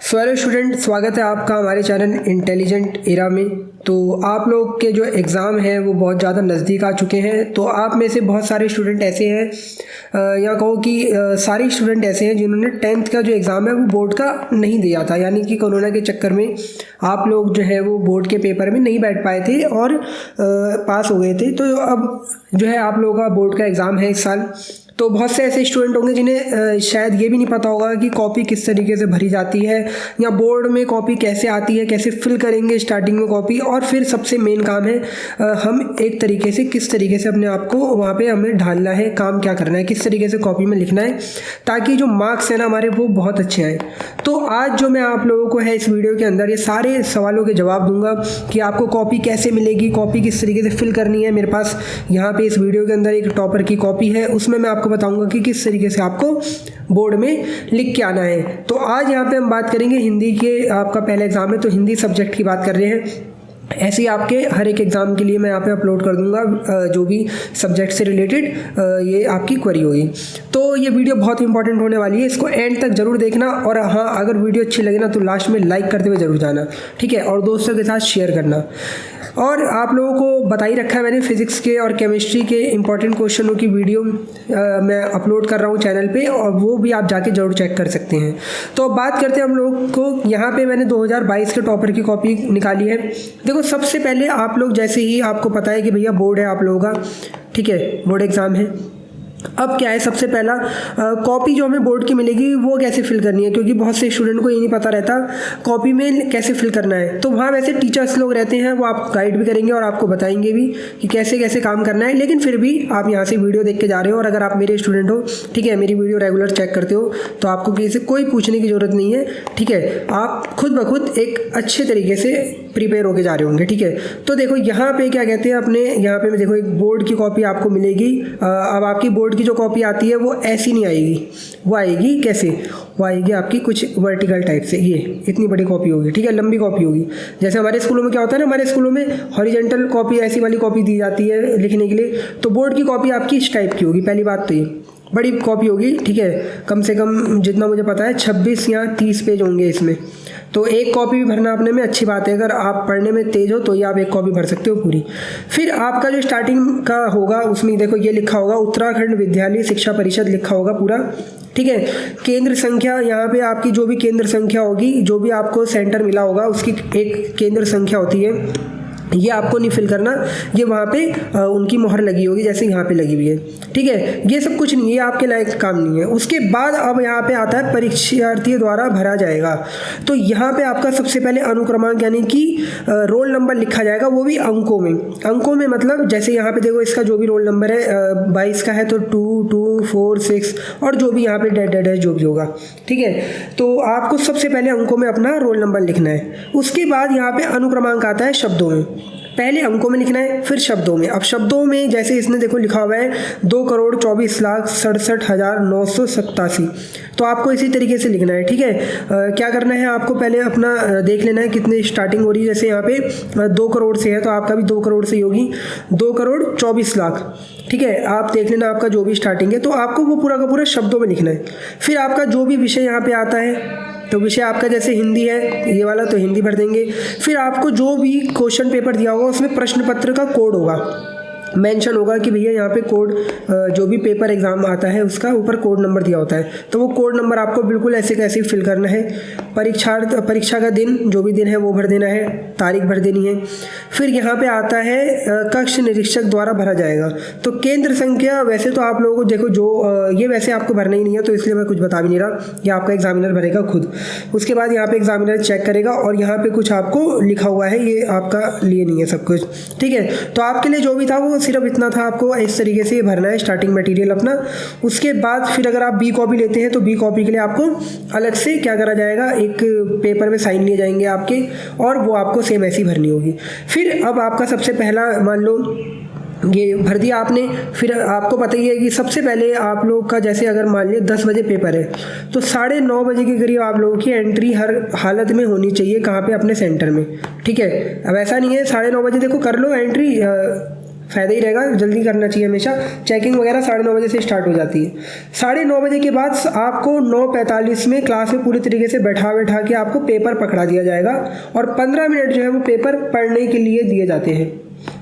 Hello student, स्वागत है आपका हमारे चैनल इंटेलिजेंट एरा में। तो आप लोग के जो एग्ज़ाम हैं वो बहुत ज़्यादा नज़दीक आ चुके हैं। तो आप में से बहुत सारे स्टूडेंट ऐसे हैं या कहो कि सारे स्टूडेंट ऐसे हैं जिन्होंने 10th का जो एग्ज़ाम है वो बोर्ड का नहीं दिया था, यानी कि कोरोना के चक्कर में आप लोग जो है वो बोर्ड के पेपर में नहीं बैठ पाए थे और पास हो गए थे। तो अब जो है आप लोगों का बोर्ड का एग्ज़ाम है इस साल। तो बहुत से ऐसे स्टूडेंट होंगे जिन्हें शायद ये भी नहीं पता होगा कि कॉपी किस तरीके से भरी जाती है या बोर्ड में कॉपी कैसे आती है, कैसे फिल करेंगे स्टार्टिंग में कॉपी, और फिर सबसे मेन काम है हम एक तरीके से किस तरीके से अपने आप को वहाँ पे हमें ढालना है, काम क्या करना है, किस तरीके से कॉपी में लिखना है ताकि जो मार्क्स है ना हमारे वो बहुत अच्छे आए। तो आज जो मैं आप लोगों को है इस वीडियो के अंदर ये सारे सवालों के जवाब दूंगा कि आपको कॉपी कैसे मिलेगी, कॉपी किस तरीके से फिल करनी है। मेरे पास यहाँ पे इस वीडियो के अंदर एक टॉपर की कॉपी है, उसमें मैं आपको बताऊंगा कि किस तरीके से आपको बोर्ड में लिख के आना है। तो आज यहाँ पे हम बात करेंगे हिंदी के, आपका पहला एग्जाम है तो हिंदी सब्जेक्ट की बात कर रहे हैं। ऐसे ही आपके हर एक एग्ज़ाम के लिए मैं यहाँ पे अपलोड कर दूंगा जो भी सब्जेक्ट से रिलेटेड ये आपकी क्वेरी होगी। तो ये वीडियो बहुत इंपॉर्टेंट होने वाली है, इसको एंड तक जरूर देखना। और हाँ, अगर वीडियो अच्छी लगे ना तो लास्ट में लाइक करते हुए जरूर जाना, ठीक है, और दोस्तों के साथ शेयर करना। और आप लोगों को बता ही रखा है मैंने, फिजिक्स के और केमिस्ट्री के इंपॉर्टेंट क्वेश्चनों की वीडियो मैं अपलोड कर रहा हूँ चैनल पे, और वो भी आप जाके जरूर चेक कर सकते हैं। तो अब बात करते हैं हम लोग को, यहाँ पे मैंने 2022 के टॉपर की कॉपी निकाली है। देखो, सबसे पहले आप लोग जैसे ही आपको पता है कि भैया बोर्ड है आप लोगों का, ठीक है, बोर्ड एग्ज़ाम है। अब क्या है, सबसे पहला कॉपी जो हमें बोर्ड की मिलेगी वो कैसे फिल करनी है, क्योंकि बहुत से स्टूडेंट को ये नहीं पता रहता कॉपी में कैसे फिल करना है। तो वहाँ वैसे टीचर्स लोग रहते हैं, वो आपको गाइड भी करेंगे और आपको बताएंगे भी कि कैसे कैसे काम करना है। लेकिन फिर भी आप यहाँ से वीडियो देख के जा रहे हो, और अगर आप मेरे स्टूडेंट हो, ठीक है, मेरी वीडियो रेगुलर चेक करते हो, तो आपको किसी से कोई पूछने की ज़रूरत नहीं है, ठीक है। आप खुद ब खुद एक अच्छे तरीके से प्रिपेयर होके जा रहे होंगे, ठीक है। तो देखो यहाँ पे क्या कहते हैं, अपने यहाँ पे देखो एक बोर्ड की कॉपी आपको मिलेगी। अब आपकी बोर्ड की जो कॉपी आती है वो ऐसी नहीं आएगी, वो आएगी कैसे, वो आएगी आपकी कुछ वर्टिकल टाइप से, ये इतनी बड़ी कॉपी होगी, ठीक है, लंबी कॉपी होगी। जैसे हमारे स्कूलों में क्या होता है ना, हमारे स्कूलों में हॉरिजेंटल कॉपी, ऐसी वाली कॉपी दी जाती है लिखने के लिए। तो बोर्ड की कॉपी आपकी इस टाइप की होगी। पहली बात तो ये बड़ी कॉपी होगी, ठीक है, कम से कम जितना मुझे पता है 26 या 30 पेज होंगे इसमें। तो एक कॉपी भी भरना अपने में अच्छी बात है, अगर आप पढ़ने में तेज हो तो ये आप एक कॉपी भर सकते हो पूरी। फिर आपका जो स्टार्टिंग का होगा उसमें देखो ये लिखा होगा उत्तराखंड विद्यालय शिक्षा परिषद लिखा होगा पूरा, ठीक है। केंद्र संख्या, यहाँ पे आपकी जो भी केंद्र संख्या होगी, जो भी आपको सेंटर मिला होगा उसकी एक केंद्र संख्या होती है, ये आपको नहीं फिल करना, ये वहाँ पे उनकी मोहर लगी होगी जैसे यहाँ पे लगी हुई है, ठीक है। ये सब कुछ नहीं, ये आपके लायक काम नहीं है। उसके बाद अब यहाँ पे आता है परीक्षार्थी द्वारा भरा जाएगा। तो यहाँ पे आपका सबसे पहले अनुक्रमांक यानी कि रोल नंबर लिखा जाएगा, वो भी अंकों में। अंकों में मतलब जैसे यहाँ पे देखो इसका जो भी रोल नंबर है 22 का है तो 2, 2, 4, 6 और जो भी यहाँ पे डेड जो भी होगा, ठीक है। तो आपको सबसे पहले अंकों में अपना रोल नंबर लिखना है। उसके बाद यहाँ पे अनुक्रमांक आता है शब्दों में, पहले अंकों में लिखना है फिर शब्दों में। अब शब्दों में जैसे इसने देखो लिखा हुआ है 2,24,67,987, तो आपको इसी तरीके से लिखना है, ठीक है। क्या करना है, आपको पहले अपना देख लेना है कितनी स्टार्टिंग हो रही है। जैसे यहाँ पे 2 करोड़ से है तो आपका भी 2 करोड़ से ही होगी, 2,24,00,000, ठीक है। आप देख लेना आपका जो भी स्टार्टिंग है, तो आपको वो पूरा का पूरा शब्दों में लिखना है। फिर आपका जो भी विषय यहाँ पे आता है, तो विषय आपका जैसे हिंदी है ये वाला तो हिंदी भर देंगे। फिर आपको जो भी क्वेश्चन पेपर दिया होगा उसमें प्रश्न पत्र का कोड होगा, मेंशन होगा कि भैया यहाँ पे कोड, जो भी पेपर एग्जाम आता है उसका ऊपर कोड नंबर दिया होता है, तो वो कोड नंबर आपको बिल्कुल ऐसे कैसे फिल करना है। परीक्षा का दिन, जो भी दिन है वो भर देना है, तारीख भर देनी है। फिर यहाँ पे आता है कक्ष निरीक्षक द्वारा भरा जाएगा। तो केंद्र संख्या वैसे तो आप लोगों को देखो जो ये वैसे आपको भरना ही नहीं है, तो इसलिए मैं कुछ बता भी नहीं रहा, ये आपका एग्जामिनर भरेगा खुद। उसके बाद यहाँ पे एग्जामिनर चेक करेगा और यहाँ पे कुछ आपको लिखा हुआ है, ये आपका लिए नहीं है सब कुछ, ठीक है। तो आपके लिए जो भी था वो सिर्फ इतना था, आपको इस तरीके से भरना है स्टार्टिंग मटेरियल अपना। उसके बाद फिर अगर आप बी कॉपी लेते हैं तो बी कॉपी के लिए आपको अलग से क्या करा जाएगा, एक पेपर में साइन लिए जाएंगे आपके, और वो आपको सेम ऐसी भरनी होगी। फिर अब आपका सबसे पहला मान लो ये भर दिया आपने। फिर आपको पता ही है कि सबसे पहले आप लोग का जैसे अगर मान लिया 10 बजे पेपर है तो 9:30 बजे के करीब आप लोगों की एंट्री हर हालत में होनी चाहिए, कहाँ पे, अपने सेंटर में, ठीक है। अब ऐसा नहीं है 9:30 बजे देखो कर लो एंट्री, फ़ायदा ही रहेगा, जल्दी करना चाहिए हमेशा। चेकिंग वगैरह 9:30 बजे से स्टार्ट हो जाती है। 9:30 बजे के बाद आपको 9:45 में क्लास में पूरी तरीके से बैठा के आपको पेपर पकड़ा दिया जाएगा और 15 मिनट जो है वो पेपर पढ़ने के लिए दिए जाते हैं।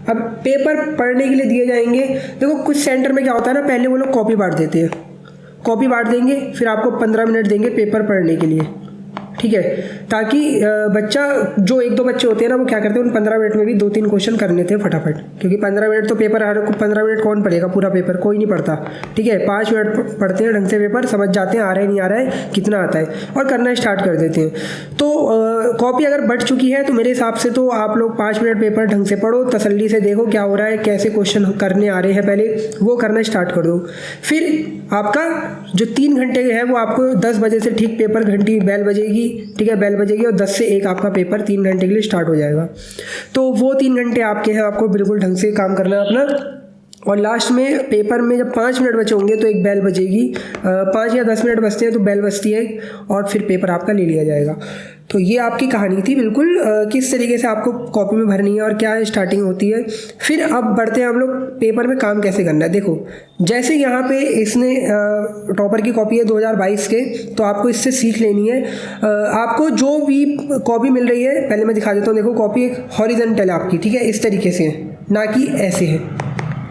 अब पेपर पढ़ने के लिए दिए जाएंगे, देखो कुछ सेंटर में क्या होता है ना, पहले वो लोग कॉपी बांट देते हैं, कॉपी बांट देंगे, फिर आपको 15 मिनट देंगे पेपर पढ़ने के लिए, ठीक है, ताकि बच्चा जो 1-2 बच्चे होते हैं ना वो क्या करते हैं, उन 15 मिनट में भी 2-3 क्वेश्चन कर लेते हैं फटाफट, क्योंकि 15 मिनट तो पेपर, 15 मिनट कौन पढ़ेगा पूरा पेपर, कोई नहीं पढ़ता, ठीक है। 5 मिनट पढ़ते हैं ढंग से पेपर, समझ जाते हैं आ रहा है नहीं आ रहा है, कितना आता है, और करना स्टार्ट कर देते हैं। तो कॉपी अगर बट चुकी है तो मेरे हिसाब से तो आप लोग 5 मिनट पेपर ढंग से पढ़ो, तसल्ली से देखो क्या हो रहा है, कैसे क्वेश्चन करने आ रहे हैं, पहले वो करना स्टार्ट कर दो। फिर आपका जो 3 घंटे है वो आपको 10 बजे से ठीक पेपर घंटी बेल बजेगी, ठीक है, बेल बजेगी और 10 से 1 आपका पेपर 3 घंटे के लिए स्टार्ट हो जाएगा। तो वो 3 घंटे आपके हैं, आपको बिल्कुल ढंग से काम करना है अपना। और लास्ट में पेपर में जब 5 मिनट बचे होंगे तो एक बेल बजेगी, 5 या 10 मिनट बचते हैं तो बेल बजती है और फिर पेपर आपका ले लिया जाएगा। तो ये आपकी कहानी थी बिल्कुल, किस तरीके से आपको कॉपी में भरनी है और क्या स्टार्टिंग होती है। फिर अब बढ़ते हैं हम लोग पेपर में काम कैसे करना है। देखो जैसे यहाँ पे इसने टॉपर की कॉपी है 2022 के, तो आपको इससे सीख लेनी है। आपको जो भी कॉपी मिल रही है, पहले मैं दिखा देता हूँ। देखो कॉपी एक हॉरिजॉन्टल है आपकी, ठीक है, इस तरीके से है, ना कि ऐसे है,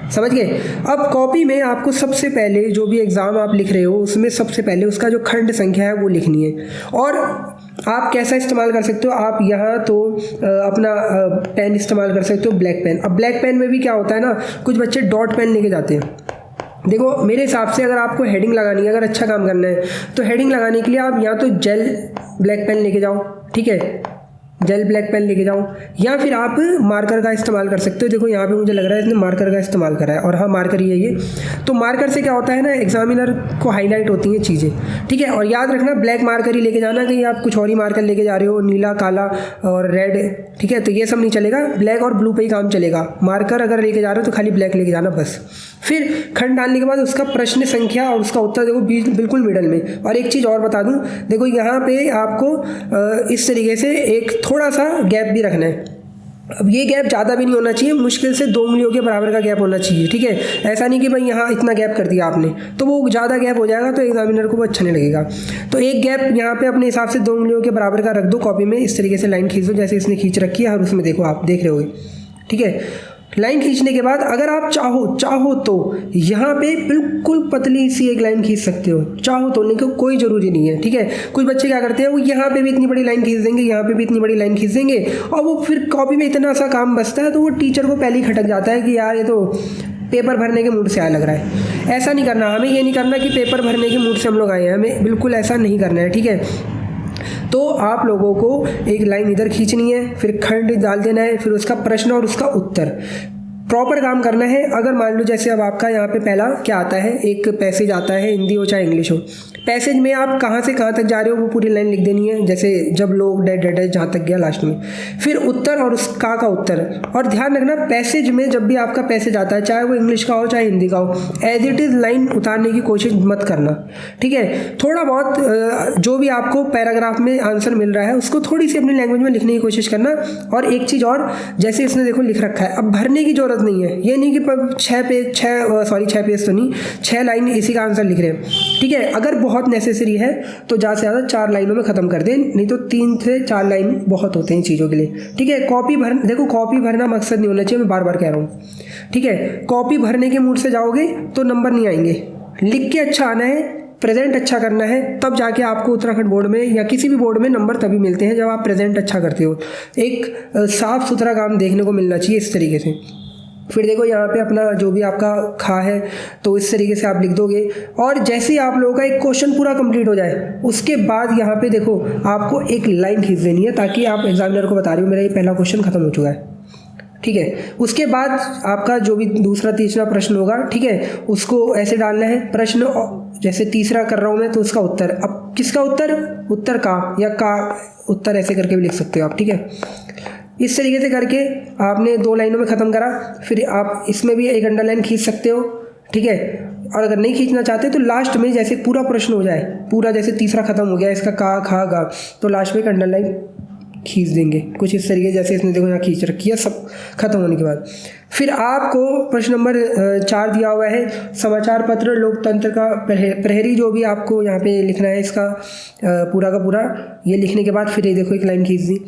समझ गए। अब कॉपी में आपको सबसे पहले जो भी एग्ज़ाम आप लिख रहे हो उसमें सबसे पहले उसका जो खंड संख्या है वो लिखनी है। और आप कैसा इस्तेमाल कर सकते हो, आप यहाँ तो अपना पेन इस्तेमाल कर सकते हो, ब्लैक पेन। अब ब्लैक पेन में भी क्या होता है ना, कुछ बच्चे डॉट पेन लेके जाते हैं। देखो मेरे हिसाब से अगर आपको हेडिंग लगानी है, अगर अच्छा काम करना है तो हेडिंग लगाने के लिए आप या तो जेल ब्लैक पेन लेके जाओ, ठीक है, जेल ब्लैक पेन लेके जाओ, या फिर आप मार्कर का इस्तेमाल कर सकते हो। देखो यहाँ पे मुझे लग रहा है इसने मार्कर का इस्तेमाल करा है, और हाँ मार्कर ही है ये। तो मार्कर से क्या होता है ना, एग्जामिनर को हाईलाइट होती हैं चीज़ें, ठीक है। और याद रखना ब्लैक मार्कर ही लेके जाना, कहीं आप कुछ और ही मार्कर लेके जा रहे हो, नीला, काला और रेड, ठीक है, तो ये सब नहीं चलेगा, ब्लैक और ब्लू पे ही काम चलेगा। मार्कर अगर लेके जा रहे हो तो खाली ब्लैक लेके जाना बस। फिर खंड डालने के बाद उसका प्रश्न संख्या और उसका उत्तर देखो बिल्कुल मिडल में। और एक चीज़ और बता दूं, देखो यहाँ पे आपको इस तरीके से एक थोड़ा सा गैप भी रखना है। अब ये गैप ज़्यादा भी नहीं होना चाहिए, मुश्किल से 2 उंगलियों के बराबर का गैप होना चाहिए, ठीक है। ऐसा नहीं कि भाई यहाँ इतना गैप कर दिया आपने तो वो ज़्यादा गैप हो जाएगा तो एग्जामिनर को वो अच्छा नहीं लगेगा। तो एक गैप यहाँ पे अपने हिसाब से 2 उंगलियों के बराबर का रख दो कॉपी में, इस तरीके से लाइन खींच दो जैसे इसने खींच रखी है, और उसमें देखो आप देख रहे होगे, ठीक है। लाइन खींचने के बाद अगर आप चाहो तो यहाँ पे बिल्कुल पतली सी एक लाइन खींच सकते हो, चाहो तो, नहीं कोई ज़रूरी नहीं है, ठीक है। कुछ बच्चे क्या करते हैं, वो यहाँ पे भी इतनी बड़ी लाइन खींच देंगे, यहाँ पे भी इतनी बड़ी लाइन खींच देंगे, और वो फिर कॉपी में इतना सा काम बचता है तो वो टीचर को पहले ही खटक जाता है कि यार ये तो पेपर भरने के मूड से आया लग रहा है। ऐसा नहीं करना, हमें ये नहीं करना कि पेपर भरने के मूड से हम लोग आए हैं, हमें बिल्कुल ऐसा नहीं करना है, ठीक है। तो आप लोगों को एक लाइन इधर खींचनी है, फिर खंड डाल देना है, फिर उसका प्रश्न और उसका उत्तर प्रॉपर काम करना है। अगर मान लो जैसे अब आपका यहाँ पे पहला क्या आता है, एक पैसेज आता है, हिंदी हो चाहे इंग्लिश हो, पैसेज में आप कहाँ से कहाँ तक जा रहे हो वो पूरी लाइन लिख देनी है, जैसे जब लोग डेड जहाँ तक गया लास्ट में, फिर उत्तर और उसका का उत्तर। और ध्यान रखना पैसेज में जब भी आपका पैसेज आता है, चाहे वो इंग्लिश का हो चाहे हिंदी का हो, एज इट इज़ लाइन उतारने की कोशिश मत करना, ठीक है। थोड़ा बहुत जो भी आपको पैराग्राफ में आंसर मिल रहा है उसको थोड़ी सी अपनी लैंग्वेज में लिखने की कोशिश करना। और एक चीज़ और, जैसे इसने देखो लिख रखा है, अब भरने की जरूरत नहीं है, ये नहीं कि 6 पेज तो नहीं, 6 लाइन इसी का आंसर लिख रहे हैं, ठीक है। अगर बहुत नेसेसरी है तो ज़्यादा से ज़्यादा 4 लाइनों में ख़त्म कर दें, नहीं तो 3 से 4 लाइन बहुत होते हैं चीज़ों के लिए, ठीक है। देखो कॉपी भरना मकसद नहीं होना चाहिए, मैं बार बार कह रहा हूँ, ठीक है। कॉपी भरने के मूड से जाओगे तो नंबर नहीं आएंगे, लिख के अच्छा आना है, प्रेजेंट अच्छा करना है, तब जाके आपको उत्तराखंड बोर्ड में या किसी भी बोर्ड में नंबर तभी मिलते हैं जब आप प्रेजेंट अच्छा करते हो। एक साफ़ सुथरा काम देखने को मिलना चाहिए इस तरीके से। फिर देखो यहाँ पे अपना जो भी आपका खा है तो इस तरीके से आप लिख दोगे। और जैसे ही आप लोगों का एक क्वेश्चन पूरा कंप्लीट हो जाए उसके बाद यहाँ पे देखो आपको एक लाइन खींच देनी है, ताकि आप एग्जामिनर को बता रहे हो मेरा ये पहला क्वेश्चन खत्म हो चुका है, ठीक है। उसके बाद आपका जो भी दूसरा तीसरा प्रश्न होगा, ठीक है, उसको ऐसे डालना है। प्रश्न जैसे तीसरा कर रहा हूँ मैं तो उसका उत्तर, अब किसका उत्तर, उत्तर का या का उत्तर ऐसे करके भी लिख सकते हो आप, ठीक है। इस तरीके से करके आपने 2 लाइनों में ख़त्म करा। फिर आप इसमें भी एक अंडरलाइन खींच सकते हो, ठीक है। और अगर नहीं खींचना चाहते तो लास्ट में जैसे पूरा प्रश्न हो जाए, पूरा जैसे तीसरा ख़त्म हो गया इसका का खा गा, तो लास्ट में एक अंडरलाइन खींच देंगे कुछ इस तरीके, जैसे इसने देखो यहाँ खींच रखी है सब खत्म होने के बाद। फिर आपको प्रश्न नंबर 4 दिया हुआ है, समाचार पत्र लोकतंत्र का प्रहरी, जो भी आपको यहाँ पे लिखना है इसका पूरा का पूरा। ये लिखने के बाद फिर ये देखो एक लाइन खींच दी।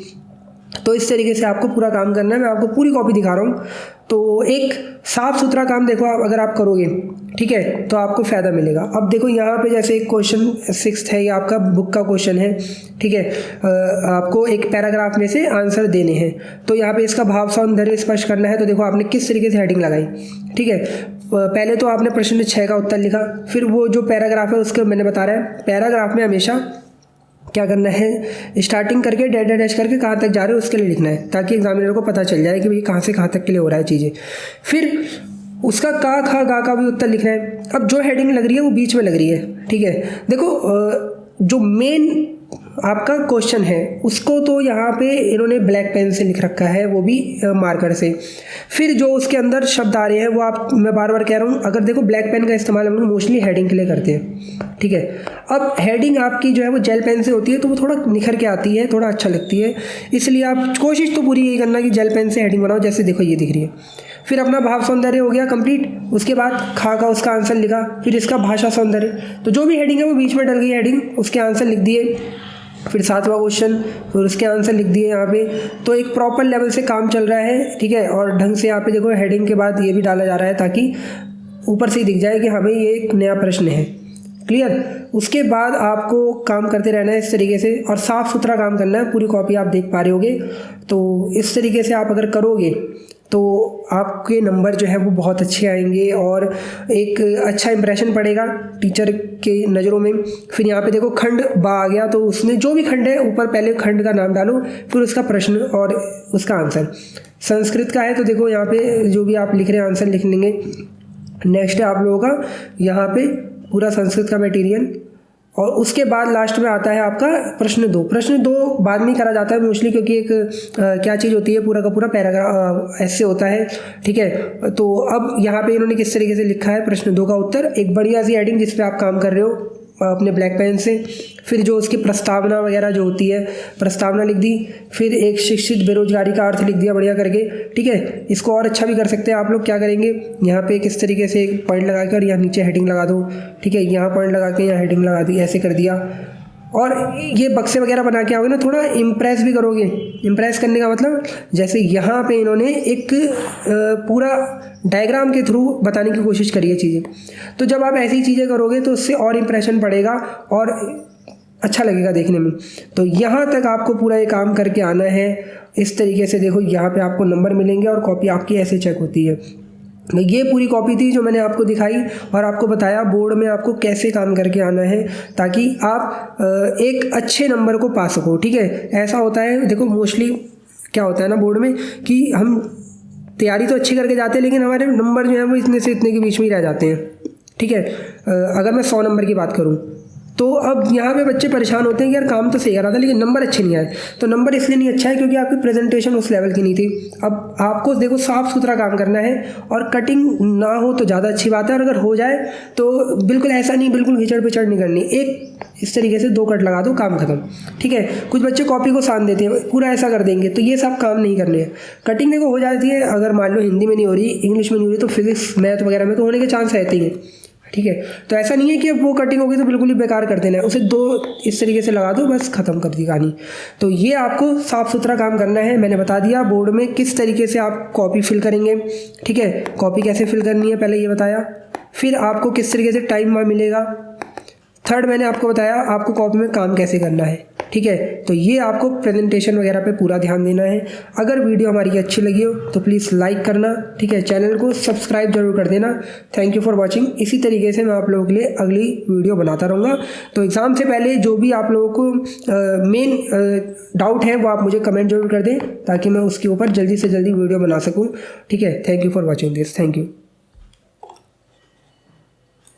तो इस तरीके से आपको पूरा काम करना है। मैं आपको पूरी कॉपी दिखा रहा हूँ। तो एक साफ़ सुथरा काम देखो आप अगर आप करोगे, ठीक है, तो आपको फ़ायदा मिलेगा। अब देखो यहाँ पे जैसे एक क्वेश्चन 6 है, ये आपका बुक का क्वेश्चन है, ठीक है। आपको एक पैराग्राफ में से आंसर देने हैं। तो यहाँ पे इसका भाव सौंदर्य स्पष्ट करना है। तो देखो आपने किस तरीके से हेडिंग लगाई, ठीक है। पहले तो आपने प्रश्न 6 का उत्तर लिखा, फिर वो जो पैराग्राफ है उसके मैंने बता रहा है, पैराग्राफ में हमेशा क्या करना है, स्टार्टिंग करके डैश डैश करके कहाँ तक जा रहे हो उसके लिए लिखना है, ताकि एग्जामिनर को पता चल जाए कि भाई कहाँ से कहाँ तक के लिए हो रहा है चीज़ें। फिर उसका का खा गा का भी उत्तर लिखना है। अब जो हेडिंग लग रही है वो बीच में लग रही है, ठीक है। देखो जो मेन आपका क्वेश्चन है उसको तो यहाँ पे इन्होंने ब्लैक पेन से लिख रखा है, वो भी मार्कर से। फिर जो उसके अंदर शब्द आ रहे हैं वो आप, मैं बार बार कह रहा हूँ, अगर देखो ब्लैक पेन का इस्तेमाल हम लोग मोस्टली हेडिंग के लिए करते हैं, ठीक है। अब हेडिंग आपकी जो है वो जेल पेन से होती है तो वो थोड़ा निखर के आती है, थोड़ा अच्छा लगती है। इसलिए आप कोशिश तो पूरी यही करना कि जेल पेन से हेडिंग बनाओ, जैसे देखो ये दिख रही है। फिर अपना भाव सौंदर्य हो गया कंप्लीट। उसके बाद खा का उसका आंसर लिखा। फिर इसका भाषा सौंदर्य, तो जो भी हेडिंग है वो बीच में डल गई हेडिंग, उसके आंसर लिख दिए। फिर 7वां क्वेश्चन, फिर उसके आंसर लिख दिए यहाँ पे। तो एक प्रॉपर लेवल से काम चल रहा है, ठीक है। और ढंग से यहाँ पे देखो हेडिंग के बाद ये भी डाला जा रहा है ताकि ऊपर से ही दिख जाए कि हाँ भाई ये एक नया प्रश्न है। क्लियर। उसके बाद आपको काम करते रहना है इस तरीके से, और साफ़ सुथरा काम करना है। पूरी कॉपी आप देख पा रहे होगे। तो इस तरीके से आप अगर करोगे तो आपके नंबर जो है वो बहुत अच्छे आएंगे और एक अच्छा इंप्रेशन पड़ेगा टीचर के नज़रों में। फिर यहाँ पे देखो खंड बा आ गया, तो उसमें जो भी खंड है ऊपर पहले खंड का नाम डालो, फिर उसका प्रश्न और उसका आंसर। संस्कृत का है तो देखो यहाँ पे जो भी आप लिख रहे हैं आंसर लिख लेंगे। नेक्स्ट है आप लोगों का यहाँ पे पूरा संस्कृत का मटेरियल, और उसके बाद लास्ट में आता है आपका प्रश्न 2। प्रश्न 2 बाद में करा जाता है मोस्टली, क्योंकि एक क्या चीज़ होती है, पूरा का पूरा पैराग्राफ ऐसे होता है, ठीक है। तो अब यहाँ पे इन्होंने किस तरीके से लिखा है प्रश्न 2 का उत्तर, एक बढ़िया सी हेडिंग जिस पे आप काम कर रहे हो अपने ब्लैक पेन से। फिर जो उसकी प्रस्तावना वगैरह जो होती है, प्रस्तावना लिख दी। फिर एक शिक्षित बेरोजगारी का अर्थ लिख दिया बढ़िया करके, ठीक है। इसको और अच्छा भी कर सकते हैं आप लोग। क्या करेंगे, यहाँ पे किस तरीके से एक पॉइंट लगा कर यहाँ नीचे हेडिंग लगा दो, ठीक है। यहाँ पॉइंट लगा के यहाँ हेडिंग लगा दी, ऐसे कर दिया। और ये बक्से वगैरह बना के आओगे ना, थोड़ा इम्प्रेस भी करोगे। इम्प्रेस करने का मतलब जैसे यहाँ पे इन्होंने एक पूरा डायग्राम के थ्रू बताने की कोशिश करी है चीज़ें। तो जब आप ऐसी चीज़ें करोगे तो उससे और इम्प्रेशन पड़ेगा और अच्छा लगेगा देखने में। तो यहाँ तक आपको पूरा ये काम करके आना है। इस तरीके से देखो यहाँ पे आपको नंबर मिलेंगे और कॉपी आपकी ऐसे चेक होती है। ये पूरी कॉपी थी जो मैंने आपको दिखाई और आपको बताया बोर्ड में आपको कैसे काम करके आना है, ताकि आप एक अच्छे नंबर को पा सको, ठीक है। ऐसा होता है देखो मोस्टली क्या होता है ना बोर्ड में कि हम तैयारी तो अच्छी करके जाते हैं लेकिन हमारे नंबर जो है वो इतने से इतने के बीच में ही रह जाते हैं, ठीक है। अगर मैं 100 नंबर की बात करूँ तो अब यहाँ पे बच्चे परेशान होते हैं कि यार काम तो सही आ रहा था लेकिन नंबर अच्छे नहीं आए। तो नंबर इसलिए नहीं अच्छा है क्योंकि आपकी प्रेजेंटेशन उस लेवल की नहीं थी। अब आपको देखो साफ़ सुथरा काम करना है और कटिंग ना हो तो ज़्यादा अच्छी बात है, और अगर हो जाए तो बिल्कुल ऐसा नहीं, बिल्कुल घिचड़ पिचड़ नहीं करनी। एक इस तरीके से 2 कट लगा दो, काम खत्म, ठीक है। कुछ बच्चे कॉपी को सान देते हैं, पूरा ऐसा कर देंगे, तो ये सब काम नहीं करने हैं। कटिंग देखो हो जाती है, अगर मान लो हिंदी में नहीं हो रही, इंग्लिश में नहीं हो रही, तो फिजिक्स मैथ वगैरह में तो होने के चांस रहते ही हैं, ठीक है। तो ऐसा नहीं है कि अब वो कटिंग होगी तो बिल्कुल ही बेकार कर देना है, उसे 2 इस तरीके से लगा दो, बस ख़त्म कर दी कहानी। तो ये आपको साफ़ सुथरा काम करना है। मैंने बता दिया बोर्ड में किस तरीके से आप कॉपी फिल करेंगे, ठीक है। कॉपी कैसे फिल करनी है पहले ये बताया, फिर आपको किस तरीके से टाइम वहाँ मिलेगा। थर्ड मैंने आपको बताया आपको कॉपी में काम कैसे करना है, ठीक है। तो ये आपको प्रेजेंटेशन वगैरह पे पूरा ध्यान देना है। अगर वीडियो हमारी अच्छी लगी हो तो प्लीज़ लाइक करना, ठीक है। चैनल को सब्सक्राइब जरूर कर देना। Thank you for watching. इसी तरीके से मैं आप लोगों के लिए अगली वीडियो बनाता रहूँगा। तो एग्ज़ाम से पहले जो भी आप लोगों को मेन डाउट है वो आप मुझे कमेंट जरूर कर दें ताकि मैं उसके ऊपर जल्दी से जल्दी वीडियो बना सकूँ, ठीक है। Thank you for watching this. Thank you.